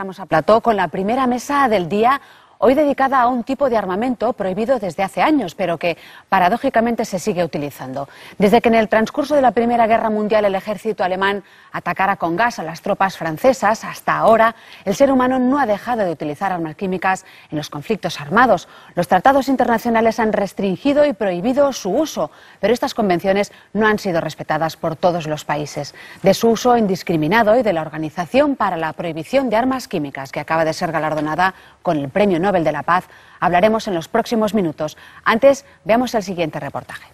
Pasamos a plató con la primera mesa del día, hoy dedicada a un tipo de armamento prohibido desde hace años, pero que paradójicamente se sigue utilizando. Desde que en el transcurso de la Primera Guerra Mundial el ejército alemán atacara con gas a las tropas francesas, hasta ahora el ser humano no ha dejado de utilizar armas químicas en los conflictos armados. Los tratados internacionales han restringido y prohibido su uso, pero estas convenciones no han sido respetadas por todos los países. De su uso indiscriminado y de la Organización para la Prohibición de Armas Químicas, que acaba de ser galardonada con el Premio Nobel de la Paz, hablaremos en los próximos minutos. Antes, veamos el siguiente reportaje.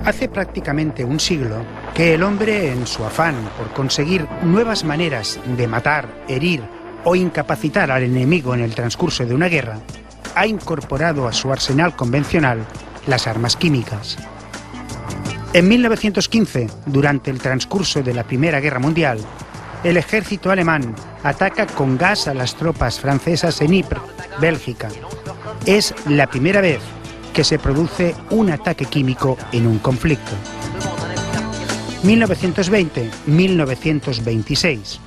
Hace prácticamente un siglo que el hombre, en su afán por conseguir nuevas maneras de matar, herir o incapacitar al enemigo en el transcurso de una guerra, ha incorporado a su arsenal convencional las armas químicas. En 1915, durante el transcurso de la Primera Guerra Mundial, el ejército alemán ataca con gas a las tropas francesas en Ypres, Bélgica. Es la primera vez que se produce un ataque químico en un conflicto. 1920-1926.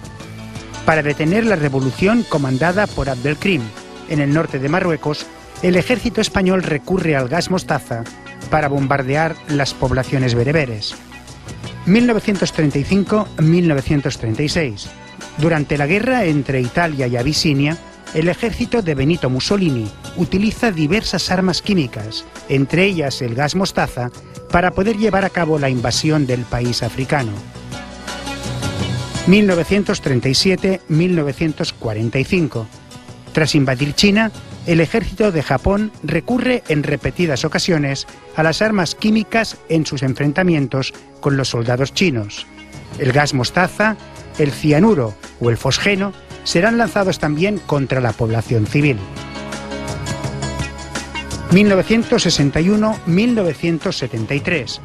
Para detener la revolución comandada por Abdelkrim en el norte de Marruecos, el ejército español recurre al gas mostaza para bombardear las poblaciones bereberes. 1935-1936. Durante la guerra entre Italia y Abisinia, el ejército de Benito Mussolini utiliza diversas armas químicas, entre ellas el gas mostaza, para poder llevar a cabo la invasión del país africano. 1937-1945. Tras invadir China, el ejército de Japón recurre en repetidas ocasiones a las armas químicas en sus enfrentamientos con los soldados chinos. El gas mostaza, el cianuro o el fosgeno serán lanzados también contra la población civil. 1961-1973.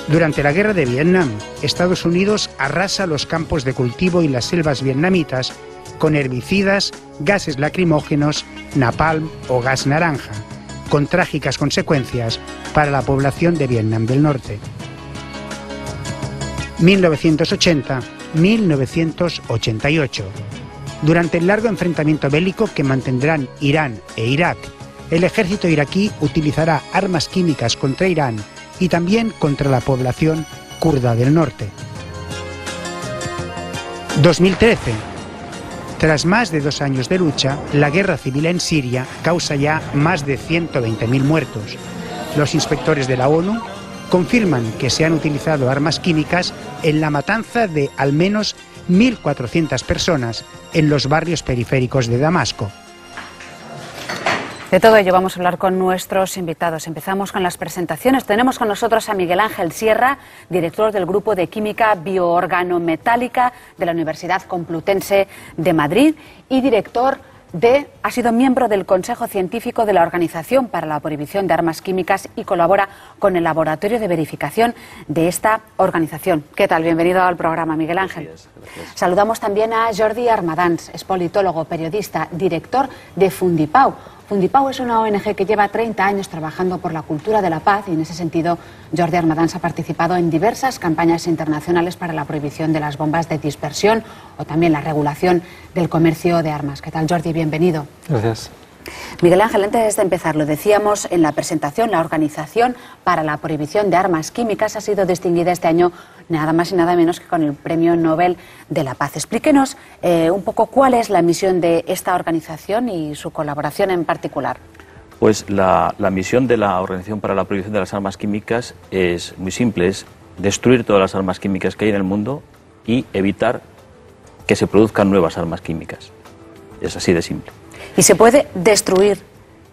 Durante la guerra de Vietnam, Estados Unidos arrasa los campos de cultivo y las selvas vietnamitas con herbicidas, gases lacrimógenos, napalm o gas naranja, con trágicas consecuencias para la población de Vietnam del Norte. 1980-1988. Durante el largo enfrentamiento bélico que mantendrán Irán e Irak, el ejército iraquí utilizará armas químicas contra Irán y también contra la población kurda del norte. 2013. Tras más de 2 años de lucha, la guerra civil en Siria causa ya más de 120.000 muertos. Los inspectores de la ONU confirman que se han utilizado armas químicas en la matanza de al menos 1.400 personas en los barrios periféricos de Damasco. De todo ello vamos a hablar con nuestros invitados. Empezamos con las presentaciones. Tenemos con nosotros a Miguel Ángel Sierra, director del Grupo de Química Bioorganometálica de la Universidad Complutense de Madrid y ha sido miembro del Consejo Científico de la Organización para la Prohibición de Armas Químicas y colabora con el Laboratorio de Verificación de esta organización. ¿Qué tal? Bienvenido al programa, Miguel Ángel. Gracias. Saludamos también a Jordi Armadans, es politólogo, periodista, director de Fundipau. Fundipau es una ONG que lleva 30 años trabajando por la cultura de la paz y en ese sentido Jordi Armadans ha participado en diversas campañas internacionales para la prohibición de las bombas de dispersión o también la regulación del comercio de armas. ¿Qué tal, Jordi? Bienvenido. Gracias. Miguel Ángel, antes de empezar, lo decíamos en la presentación, la Organización para la Prohibición de Armas Químicas ha sido distinguida este año nada más y nada menos que con el Premio Nobel de la Paz. Explíquenos un poco cuál es la misión de esta organización y su colaboración en particular. Pues la misión de la Organización para la Prohibición de las Armas Químicas es muy simple, es destruir todas las armas químicas que hay en el mundo y evitar que se produzcan nuevas armas químicas. Es así de simple. ¿Y se puede destruir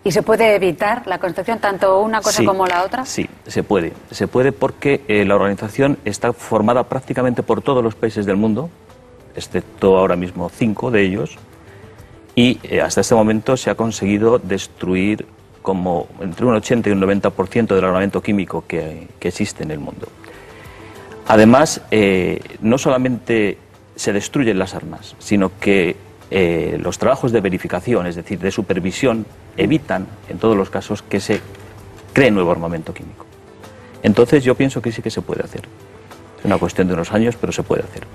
y se puede evitar la construcción tanto una cosa como la otra? Sí, se puede. Se puede porque la organización está formada prácticamente por todos los países del mundo, excepto ahora mismo 5 de ellos, y hasta este momento se ha conseguido destruir como entre un 80 y un 90% del armamento químico que existe en el mundo. Además, no solamente se destruyen las armas, sino que los trabajos de verificación, es decir, de supervisión, evitan en todos los casos que se cree nuevo armamento químico. Entonces yo pienso que sí que se puede hacer. Es una cuestión de unos años, pero se puede hacer.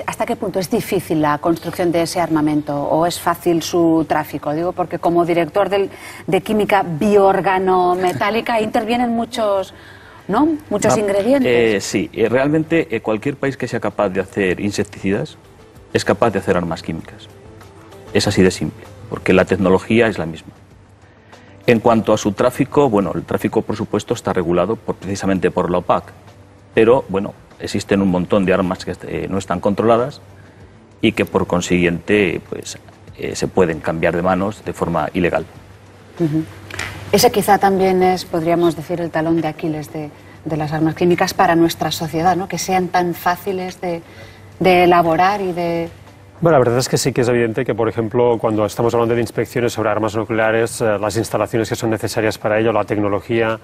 ¿Hasta qué punto es difícil la construcción de ese armamento o es fácil su tráfico? Digo porque como director de química bioorganometálica intervienen muchos ingredientes. Sí, realmente cualquier país que sea capaz de hacer insecticidas es capaz de hacer armas químicas. Es así de simple, porque la tecnología es la misma. En cuanto a su tráfico, bueno, el tráfico por supuesto está regulado precisamente por la OPAC, pero bueno, existen un montón de armas que no están controladas y que por consiguiente pues, se pueden cambiar de manos de forma ilegal. Ese quizá también es, podríamos decir, el talón de Aquiles de las armas químicas para nuestra sociedad, ¿no? Que sean tan fáciles de elaborar y de... Bueno, la verdad es que sí que es evidente que, por ejemplo, cuando estamos hablando de inspecciones sobre armas nucleares, las instalaciones que son necesarias para ello, la tecnología,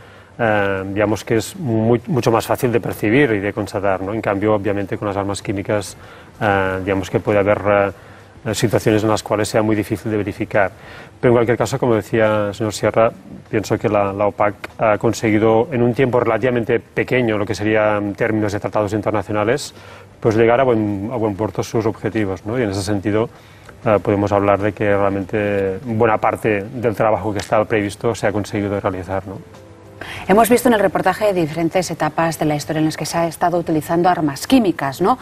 digamos que es mucho más fácil de percibir y de constatar, ¿no? En cambio, obviamente, con las armas químicas, digamos que puede haber situaciones en las cuales sea muy difícil de verificar. Pero en cualquier caso, como decía el señor Sierra, pienso que la OPAC ha conseguido en un tiempo relativamente pequeño, lo que sería en términos de tratados internacionales, pues llegar a buen puerto sus objetivos, ¿no? Y en ese sentido podemos hablar de que realmente buena parte del trabajo que estaba previsto se ha conseguido realizar, ¿no? Hemos visto en el reportaje diferentes etapas de la historia en las que se ha estado utilizando armas químicas, ¿no?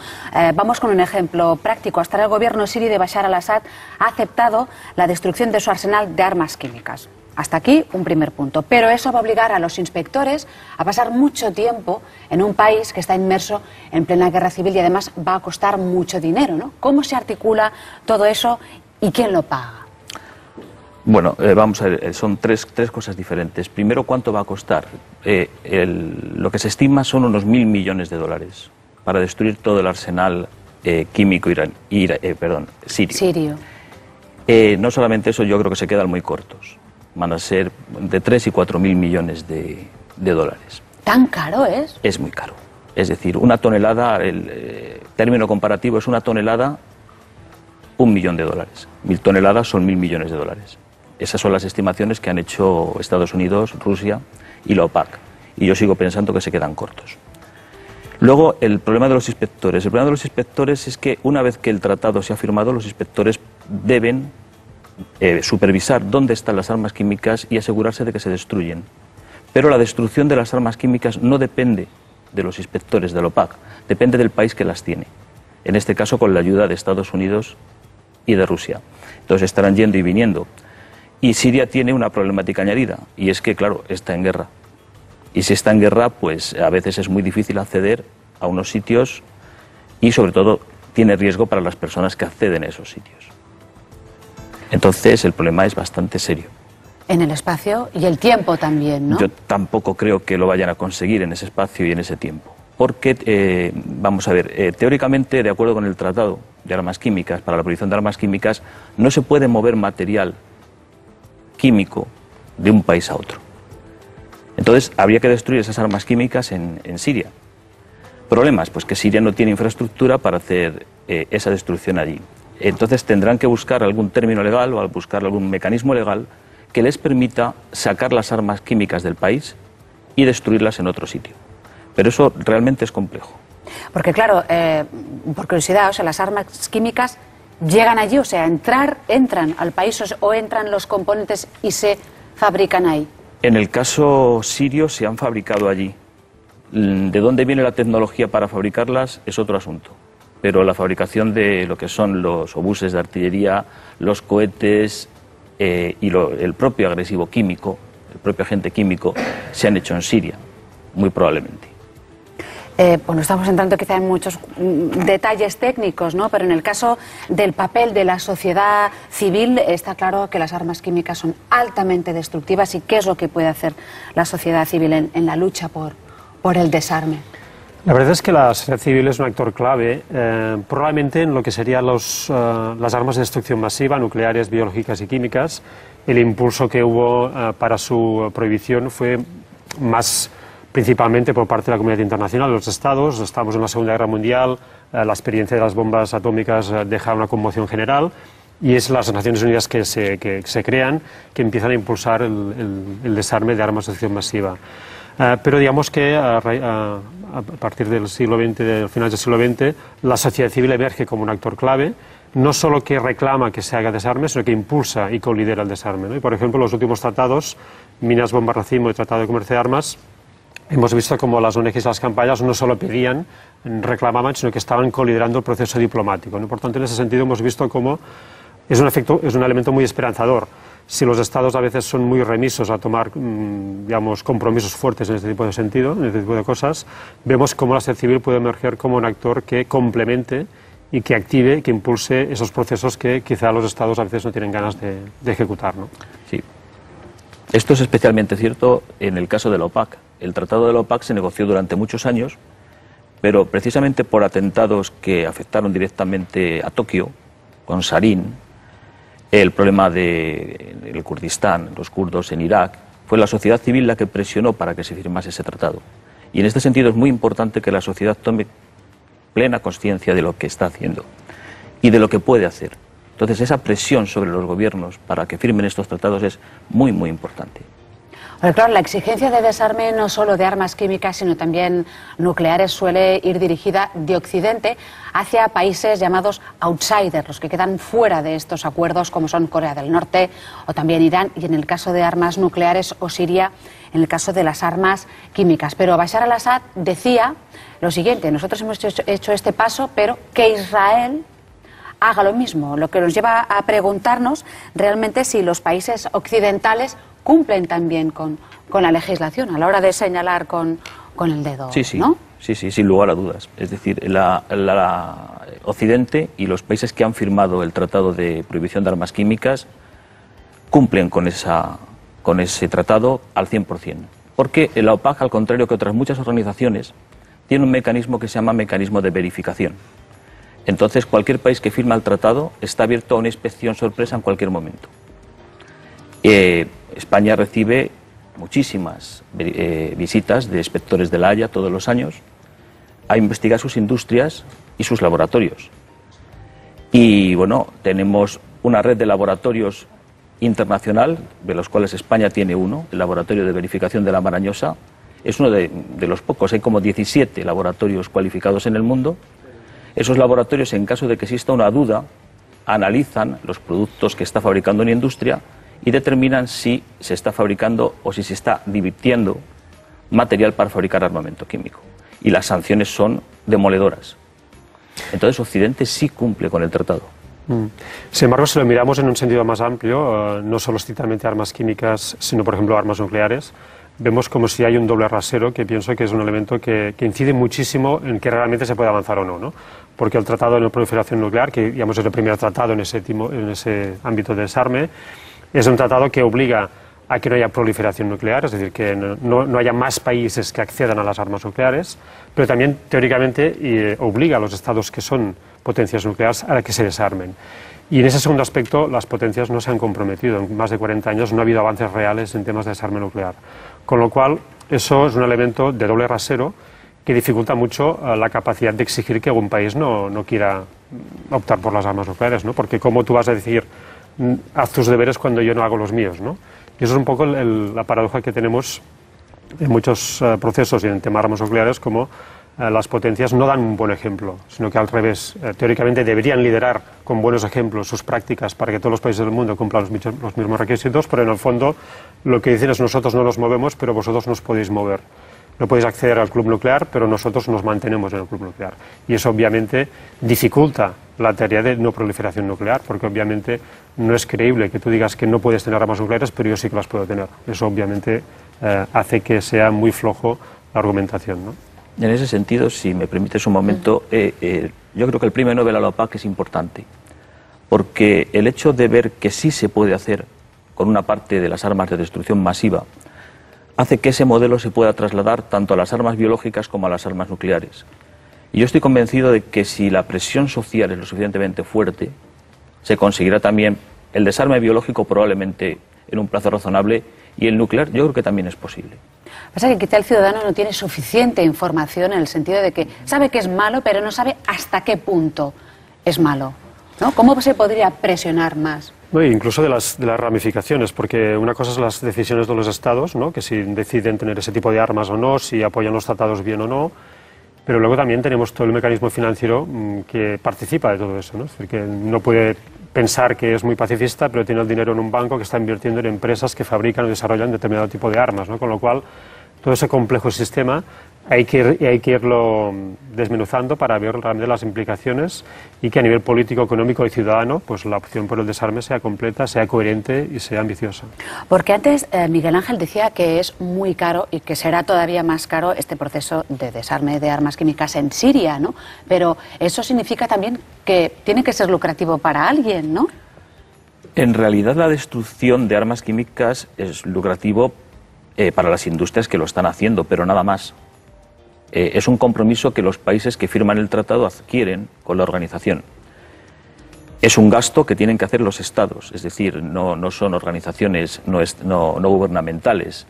Vamos con un ejemplo práctico. Hasta ahora el gobierno sirio de Bashar al-Assad ha aceptado la destrucción de su arsenal de armas químicas. Hasta aquí un primer punto. Pero eso va a obligar a los inspectores a pasar mucho tiempo en un país que está inmerso en plena guerra civil y además va a costar mucho dinero, ¿no? ¿Cómo se articula todo eso y quién lo paga? Bueno, vamos a ver, son tres cosas diferentes. Primero, ¿cuánto va a costar? Lo que se estima son unos 1.000 millones de dólares para destruir todo el arsenal químico sirio. No solamente eso, yo creo que se quedan muy cortos. Van a ser de 3 y 4.000 millones de dólares. ¿Tan caro es? Es muy caro. Es decir, una tonelada, el término comparativo es una tonelada, $1 millón. 1.000 toneladas son 1.000 millones de dólares. Esas son las estimaciones que han hecho Estados Unidos, Rusia y la OPAC. Y yo sigo pensando que se quedan cortos. Luego, el problema de los inspectores. El problema de los inspectores es que una vez que el tratado se ha firmado, los inspectores deben supervisar dónde están las armas químicas y asegurarse de que se destruyen. Pero la destrucción de las armas químicas no depende de los inspectores de la OPAC, depende del país que las tiene. En este caso, con la ayuda de Estados Unidos y de Rusia. Entonces estarán yendo y viniendo. Y Siria tiene una problemática añadida, y es que, claro, está en guerra. Y si está en guerra, pues a veces es muy difícil acceder a unos sitios y, sobre todo, tiene riesgo para las personas que acceden a esos sitios. Entonces, el problema es bastante serio. En el espacio y el tiempo también, ¿no? Yo tampoco creo que lo vayan a conseguir en ese espacio y en ese tiempo. Porque, vamos a ver, teóricamente, de acuerdo con el Tratado de Armas Químicas, para la prohibición de armas químicas, no se puede mover material químico de un país a otro. Entonces, habría que destruir esas armas químicas en Siria. ¿Problemas? Pues que Siria no tiene infraestructura para hacer esa destrucción allí. Entonces tendrán que buscar algún término legal o buscar algún mecanismo legal que les permita sacar las armas químicas del país y destruirlas en otro sitio. Pero eso realmente es complejo. Porque claro, por curiosidad, o sea, las armas químicas llegan allí, o sea, entran al país o entran los componentes y se fabrican ahí. En el caso sirio se han fabricado allí. ¿De dónde viene la tecnología para fabricarlas? Es otro asunto. Pero la fabricación de lo que son los obuses de artillería, los cohetes y el propio agresivo químico, el propio agente químico, se han hecho en Siria, muy probablemente. Bueno, estamos entrando quizá en muchos detalles técnicos, ¿no? Pero en el caso del papel de la sociedad civil está claro que las armas químicas son altamente destructivas. ¿Y qué es lo que puede hacer la sociedad civil en la lucha por el desarme? La verdad es que la sociedad civil es un actor clave, probablemente en lo que serían las armas de destrucción masiva, nucleares, biológicas y químicas. El impulso que hubo para su prohibición fue más principalmente por parte de la comunidad internacional, de los estados. Estamos en la Segunda Guerra Mundial, la experiencia de las bombas atómicas deja una conmoción general y es las Naciones Unidas que se crean que empiezan a impulsar el desarme de armas de destrucción masiva. Pero digamos que a partir del siglo XX, del final del siglo XX, la sociedad civil emerge como un actor clave, no solo que reclama que se haga desarme, sino que impulsa y colidera el desarme, ¿no? Y por ejemplo, los últimos tratados, Minas, Bomba, Racimo y Tratado de Comercio de Armas, hemos visto como las ONGs y las campañas no solo pedían, reclamaban, sino que estaban coliderando el proceso diplomático, ¿no? Por tanto, en ese sentido hemos visto cómo es un elemento muy esperanzador. Si los estados a veces son muy remisos a tomar, digamos, compromisos fuertes en este tipo de sentido, en este tipo de cosas, vemos cómo la sociedad civil puede emerger como un actor que complemente y que active, que impulse esos procesos que quizá los estados a veces no tienen ganas de ejecutar, ¿no? Sí. Esto es especialmente cierto en el caso de la OPAC. El tratado de la OPAC se negoció durante muchos años, pero precisamente por atentados que afectaron directamente a Tokio, con Sarin, el problema del Kurdistán, los kurdos en Irak, fue la sociedad civil la que presionó para que se firmase ese tratado. Y en este sentido es muy importante que la sociedad tome plena conciencia de lo que está haciendo y de lo que puede hacer. Entonces esa presión sobre los gobiernos para que firmen estos tratados es muy, muy importante. Bueno, claro, la exigencia de desarme no solo de armas químicas, sino también nucleares suele ir dirigida de Occidente hacia países llamados outsiders, los que quedan fuera de estos acuerdos, como son Corea del Norte o también Irán, y en el caso de armas nucleares, o Siria, en el caso de las armas químicas. Pero Bashar al-Assad decía lo siguiente: nosotros hemos hecho este paso, pero que Israel haga lo mismo, lo que nos lleva a preguntarnos realmente si los países occidentales cumplen también con la legislación a la hora de señalar con el dedo, sí, sí, ¿no? Sí, sin lugar a dudas. Es decir, Occidente y los países que han firmado el Tratado de Prohibición de Armas Químicas cumplen con ese tratado al 100%. Porque la OPAC, al contrario que otras muchas organizaciones, tiene un mecanismo que se llama mecanismo de verificación. Entonces, cualquier país que firma el tratado está abierto a una inspección sorpresa en cualquier momento. España recibe muchísimas visitas de inspectores de la Haya todos los años a investigar sus industrias y sus laboratorios. Y bueno, tenemos una red de laboratorios internacional, de los cuales España tiene uno, el Laboratorio de Verificación de la Marañosa. Es uno de los pocos, hay como 17 laboratorios cualificados en el mundo. Esos laboratorios, en caso de que exista una duda, analizan los productos que está fabricando una industria y determinan si se está fabricando o si se está divirtiendo material para fabricar armamento químico. Y las sanciones son demoledoras. Entonces Occidente sí cumple con el tratado. Sin embargo, si lo miramos en un sentido más amplio, no solo estrictamente armas químicas, sino por ejemplo armas nucleares, vemos como si hay un doble rasero que pienso que es un elemento que incide muchísimo en que realmente se puede avanzar o no, ¿no? Porque el tratado de no proliferación nuclear, que digamos es el primer tratado en ese ámbito de desarme, es un tratado que obliga a que no haya proliferación nuclear, es decir, que no haya más países que accedan a las armas nucleares, pero también teóricamente obliga a los estados que son potencias nucleares a que se desarmen. Y en ese segundo aspecto las potencias no se han comprometido. En más de 40 años no ha habido avances reales en temas de desarme nuclear. Con lo cual, eso es un elemento de doble rasero que dificulta mucho la capacidad de exigir que algún país no quiera optar por las armas nucleares, ¿no? Porque ¿cómo tú vas a decir haz tus deberes cuando yo no hago los míos, ¿no? Y eso es un poco la paradoja que tenemos en muchos procesos y en temas de armas nucleares, como las potencias no dan un buen ejemplo, sino que al revés, teóricamente deberían liderar con buenos ejemplos sus prácticas para que todos los países del mundo cumplan los mismos requisitos, pero en el fondo lo que dicen es nosotros no nos movemos, pero vosotros nos podéis mover. No podéis acceder al club nuclear, pero nosotros nos mantenemos en el club nuclear. Y eso obviamente dificulta la tarea de no proliferación nuclear, porque obviamente no es creíble que tú digas que no puedes tener armas nucleares, pero yo sí que las puedo tener. Eso obviamente hace que sea muy flojo la argumentación, ¿no? En ese sentido, si me permites un momento, yo creo que el premio Nobel a la OPAC es importante, porque el hecho de ver que sí se puede hacer con una parte de las armas de destrucción masiva hace que ese modelo se pueda trasladar tanto a las armas biológicas como a las armas nucleares. Y yo estoy convencido de que si la presión social es lo suficientemente fuerte, se conseguirá también el desarme biológico probablemente en un plazo razonable, y el nuclear yo creo que también es posible. Pasa que quizá el ciudadano no tiene suficiente información en el sentido de que sabe que es malo, pero no sabe hasta qué punto es malo. ¿no? ¿Cómo se podría presionar más? No, incluso de las ramificaciones, porque una cosa es las decisiones de los estados, ¿no? Que si deciden tener ese tipo de armas o no, si apoyan los tratados bien o no, pero luego también tenemos todo el mecanismo financiero que participa de todo eso, ¿no? Es decir, que no puede pensar que es muy pacifista, pero tiene el dinero en un banco que está invirtiendo en empresas que fabrican o desarrollan determinado tipo de armas, ¿no? Con lo cual, todo ese complejo sistema hay que irlo desmenuzando para ver realmente las implicaciones y que a nivel político, económico y ciudadano, pues la opción por el desarme sea completa, sea coherente y sea ambiciosa. Porque antes Miguel Ángel decía que es muy caro y que será todavía más caro este proceso de desarme de armas químicas en Siria, ¿no? Pero eso significa también que tiene que ser lucrativo para alguien, ¿no? En realidad la destrucción de armas químicas es lucrativo para las industrias que lo están haciendo, pero nada más. Es un compromiso que los países que firman el tratado adquieren con la organización. Es un gasto que tienen que hacer los estados, es decir, no son organizaciones no gubernamentales.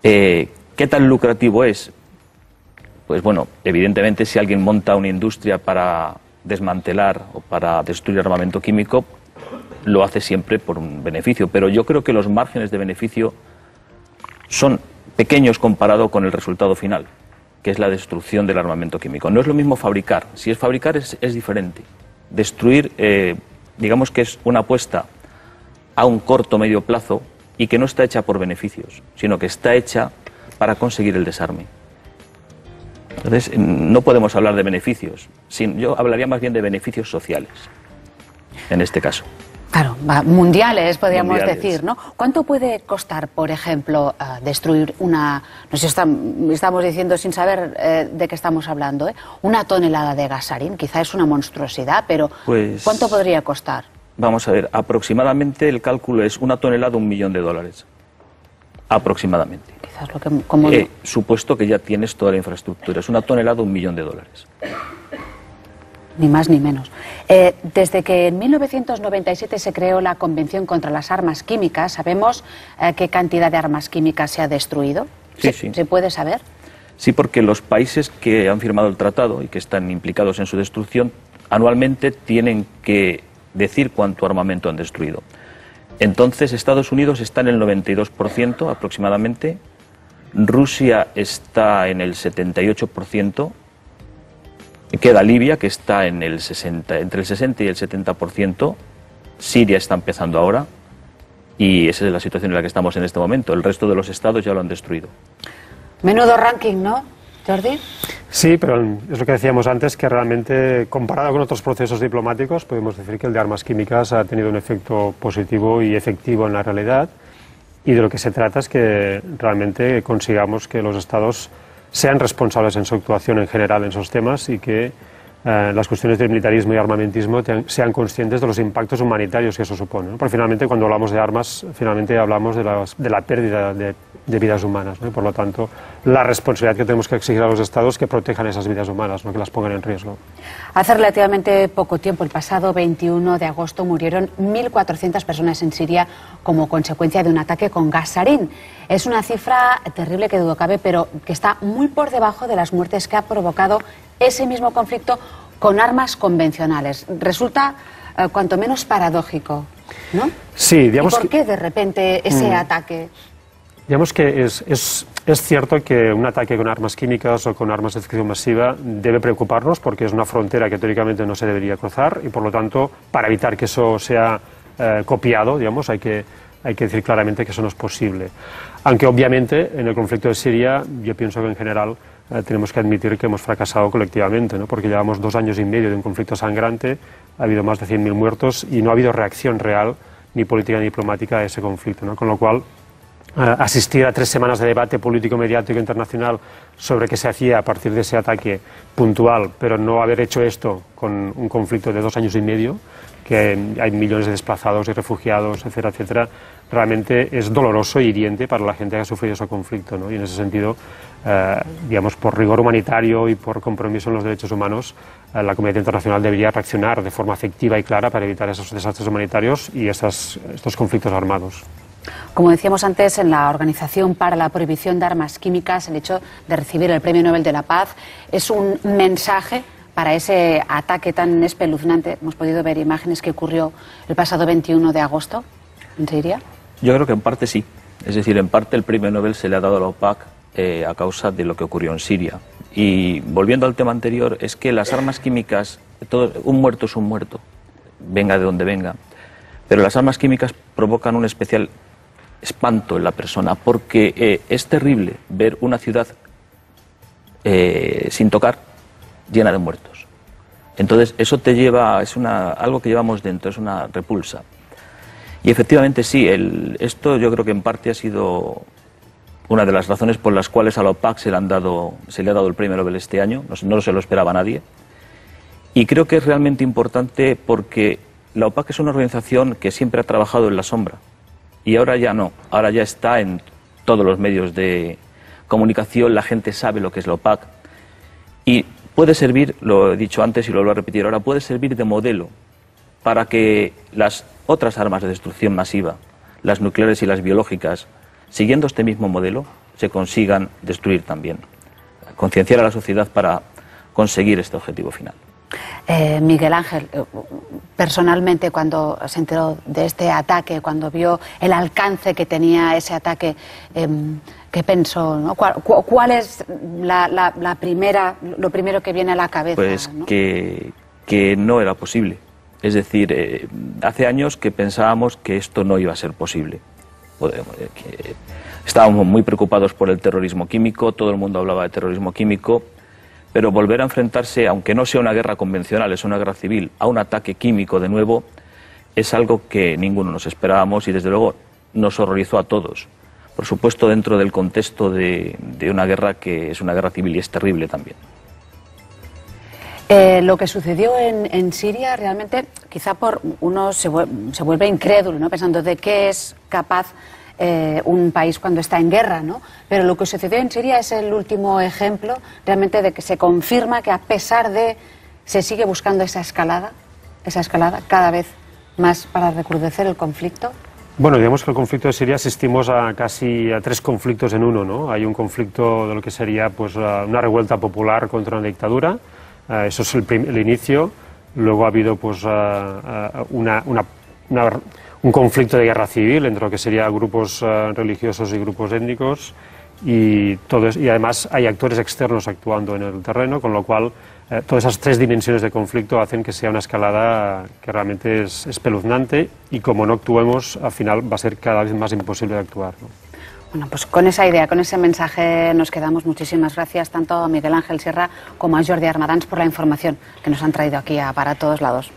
¿Qué tan lucrativo es? Pues bueno, evidentemente si alguien monta una industria para desmantelar o para destruir armamento químico, lo hace siempre por un beneficio, pero yo creo que los márgenes de beneficio son pequeños comparado con el resultado final, que es la destrucción del armamento químico. No es lo mismo fabricar. Si es fabricar es diferente. Destruir, digamos que es una apuesta a un corto o medio plazo y que no está hecha por beneficios, sino que está hecha para conseguir el desarme. Entonces, no podemos hablar de beneficios. Yo hablaría más bien de beneficios sociales, en este caso. Claro, mundiales, podríamos decir, ¿no? ¿Cuánto puede costar, por ejemplo, destruir una, no sé, estamos diciendo sin saber de qué estamos hablando, una tonelada de gasarín? Quizá es una monstruosidad, pero pues, ¿cuánto podría costar? Vamos a ver, aproximadamente el cálculo es una tonelada, $1 millón. Aproximadamente. Quizás lo que... como... supuesto que ya tienes toda la infraestructura, es una tonelada, $1 millón. Ni más ni menos. Desde que en 1997 se creó la Convención contra las Armas Químicas, ¿sabemos qué cantidad de armas químicas se ha destruido? Sí. ¿Se puede saber? Sí, porque los países que han firmado el tratado y que están implicados en su destrucción, anualmente tienen que decir cuánto armamento han destruido. Entonces, Estados Unidos está en el 92% aproximadamente, Rusia está en el 78%, queda Libia, que está en el entre el 60 y el 70%, Siria está empezando ahora, y esa es la situación en la que estamos en este momento. El resto de los estados ya lo han destruido. Menudo ranking, ¿no, Jordi? Sí, pero es lo que decíamos antes, que realmente, comparado con otros procesos diplomáticos, podemos decir que el de armas químicas ha tenido un efecto positivo y efectivo en la realidad, y de lo que se trata es que realmente consigamos que los estados sean responsables en su actuación en general en esos temas y que las cuestiones del militarismo y armamentismo sean conscientes de los impactos humanitarios que eso supone, ¿no? Porque finalmente cuando hablamos de armas, finalmente hablamos de la pérdida de vidas humanas, ¿no? Y por lo tanto, la responsabilidad que tenemos que exigir a los estados que protejan esas vidas humanas, no que las pongan en riesgo. Hace relativamente poco tiempo, el pasado 21 de agosto, murieron 1.400 personas en Siria como consecuencia de un ataque con gas sarín. Es una cifra terrible, que dudo cabe, pero que está muy por debajo de las muertes que ha provocado ese mismo conflicto con armas convencionales. Resulta cuanto menos paradójico, ¿no? Sí, digamos. ¿Y por qué de repente ese ataque? Digamos que es cierto que un ataque con armas químicas o con armas de destrucción masiva debe preocuparnos, porque es una frontera que teóricamente no se debería cruzar y, por lo tanto, para evitar que eso sea copiado, digamos, hay que decir claramente que eso no es posible. Aunque, obviamente, en el conflicto de Siria, yo pienso que en general tenemos que admitir que hemos fracasado colectivamente, ¿no? Porque llevamos 2 años y medio de un conflicto sangrante, ha habido más de 100.000 muertos y no ha habido reacción real, ni política ni diplomática, a ese conflicto, ¿no? Con lo cual, asistir a 3 semanas de debate político, mediático internacional sobre qué se hacía a partir de ese ataque puntual, pero no haber hecho esto con un conflicto de 2 años y medio, que hay millones de desplazados y refugiados, etcétera, etcétera, realmente es doloroso e hiriente para la gente que ha sufrido ese conflicto, ¿no? Y en ese sentido, digamos, por rigor humanitario y por compromiso en los derechos humanos, la comunidad internacional debería reaccionar de forma efectiva y clara para evitar esos desastres humanitarios y estos conflictos armados. Como decíamos antes, en la Organización para la Prohibición de Armas Químicas, el hecho de recibir el Premio Nobel de la Paz es un mensaje para ese ataque tan espeluznante? Hemos podido ver imágenes que ocurrió el pasado 21 de agosto en Siria. Yo creo que en parte sí. Es decir, en parte el premio Nobel se le ha dado a la OPAC a causa de lo que ocurrió en Siria. Y volviendo al tema anterior, es que las armas químicas, un muerto es un muerto, venga de donde venga, pero las armas químicas provocan un especial espanto en la persona, porque es terrible ver una ciudad sin tocar, llena de muertos. Entonces eso te lleva, algo que llevamos dentro, es una repulsa. Y efectivamente sí, esto yo creo que en parte ha sido una de las razones por las cuales a la OPAC se le ha dado el premio Nobel este año, no se lo esperaba nadie. Y creo que es realmente importante porque la OPAC es una organización que siempre ha trabajado en la sombra. Y ahora ya no, ahora ya está en todos los medios de comunicación, la gente sabe lo que es la OPAC. Y puede servir, lo he dicho antes y lo vuelvo a repetir ahora, puede servir de modelo para que las otras armas de destrucción masiva, las nucleares y las biológicas, siguiendo este mismo modelo, se consigan destruir también. Concienciar a la sociedad para conseguir este objetivo final. Miguel Ángel, personalmente cuando se enteró de este ataque, cuando vio el alcance que tenía ese ataque, ¿qué pensó, ¿no? ¿Cuál es lo primero que viene a la cabeza? Pues ¿no? que no era posible. Es decir, hace años que pensábamos que esto no iba a ser posible. Estábamos muy preocupados por el terrorismo químico, todo el mundo hablaba de terrorismo químico, pero volver a enfrentarse, aunque no sea una guerra convencional, es una guerra civil, a un ataque químico de nuevo, es algo que ninguno nos esperábamos y desde luego nos horrorizó a todos. Por supuesto dentro del contexto de una guerra que es una guerra civil y es terrible también. Lo que sucedió en Siria realmente, quizá por uno se vuelve incrédulo, ¿no? Pensando de qué es capaz un país cuando está en guerra, ¿no? Pero lo que sucedió en Siria es el último ejemplo realmente de que se confirma que a pesar de se sigue buscando esa escalada cada vez más para recrudecer el conflicto. Bueno, digamos que el conflicto de Siria asistimos a casi a 3 conflictos en uno, ¿no? Hay un conflicto de lo que sería pues una revuelta popular contra una dictadura. Eso es el inicio. Luego ha habido pues un conflicto de guerra civil entre lo que serían grupos religiosos y grupos étnicos y además hay actores externos actuando en el terreno, con lo cual todas esas 3 dimensiones de conflicto hacen que sea una escalada que realmente es espeluznante y como no actuemos al final va a ser cada vez más imposible de actuar, ¿no? Bueno, pues con esa idea, con ese mensaje nos quedamos. Muchísimas gracias tanto a Miguel Ángel Sierra como a Jordi Armadans por la información que nos han traído aquí para todos lados.